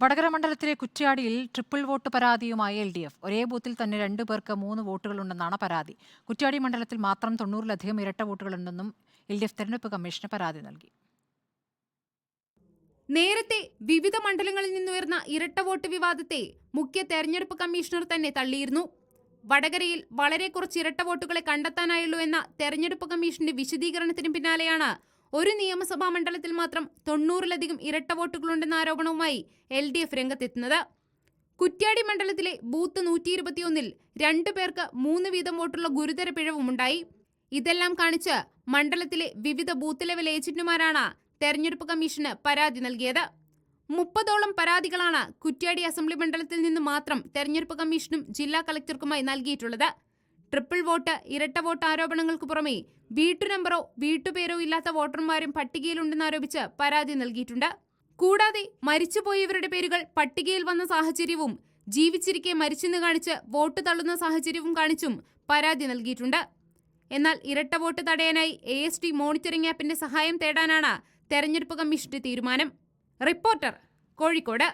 വടകര മണ്ഡലത്തിലെ കുറ്റ്യാടിയിൽ triple vote പരാതിയുമായി LDF. ഒരേ ബൂത്തിൽ തന്നെ 2 പേർക്ക് 3 വോട്ടുകളുണ്ടെന്നാണ് പരാതി. കുറ്റ്യാടി മണ്ഡലത്തിൽ മാത്രം 90-ലധികം ഇരട്ട വോട്ടുകളുണ്ടെന്നും LDF തെരഞ്ഞെടുപ്പ് കമ്മീഷന് പരാതി നൽകി. നേരത്തെ വിവിധ മണ്ഡലങ്ങളിൽ നിന്നുയർന്ന ഇരട്ട വോട്ട് വിവാദത്തെ മുഖ്യ തെരഞ്ഞെടുപ്പ് കമ്മീഷണർ തന്നെ തള്ളിയിരുന്നു. വടകരയിൽ വളരെ കുറച്ച് ഇരട്ട വോട്ടുകളെ കണ്ടെത്താനായുള്ളൂ എന്ന തെരഞ്ഞെടുപ്പ് കമ്മീഷന്റെ വിശദീകരണത്തിന് പിന്നാലെയാണ് ഒരു നിയമസഭാ മണ്ഡലത്തിൽ മാത്രം 90-ലധികം ഇരട്ട വോട്ടുകളുണ്ടെന്ന ആരോപണവുമായി LDF രംഗത്തെത്തുന്നത്. കുറ്റ്യാടി മണ്ഡലത്തിലെ ബൂത്ത് 121-ൽ 2 പേർക്ക് 3 വീതം വോട്ടുള്ള ഗുരുതര പിഴവുമുണ്ടായി. ഇതെല്ലാം കാണിച്ച് മണ്ഡലത്തിലെ വിവിധ ബൂത്ത് ലെവൽ ഏജന്റുമാരാണ് തെരഞ്ഞെടുപ്പ് കമ്മീഷന് പരാതി നൽകിയത്. 30ഓളം പരാതികളാണ് കുറ്റ്യാടി അസംബ്ലി മണ്ഡലത്തിൽ നിന്ന് മാത്രം തെരഞ്ഞെടുപ്പ് കമ്മീഷനും ജില്ലാ കളക്ടർക്കുമായി നൽകിയിട്ടുള്ളത്. ട്രിപ്പിൾ വോട്ട്, ഇരട്ട വോട്ട് ആരോപണങ്ങൾക്ക് പുറമെ വീട്ടുനമ്പറോ വീട്ടുപേരോ ഇല്ലാത്ത വോട്ടർമാരും പട്ടികയിലുണ്ടെന്നാരോപിച്ച് പരാതി നൽകിയിട്ടുണ്ട്. കൂടാതെ മരിച്ചുപോയവരുടെ പേരുകൾ പട്ടികയിൽ വന്ന സാഹചര്യവും ജീവിച്ചിരിക്കെ മരിച്ചെന്ന് കാണിച്ച് വോട്ട് തള്ളുന്ന സാഹചര്യവും കാണിച്ചും പരാതി നൽകിയിട്ടുണ്ട്. എന്നാൽ ഇരട്ട വോട്ട് തടയാനായി ASD മോണിറ്ററിംഗ് ആപ്പിന്റെ സഹായം തേടാനാണ് തെരഞ്ഞെടുപ്പ് കമ്മീഷന്റെ തീരുമാനം. റിപ്പോർട്ടർ, കോഴിക്കോട്.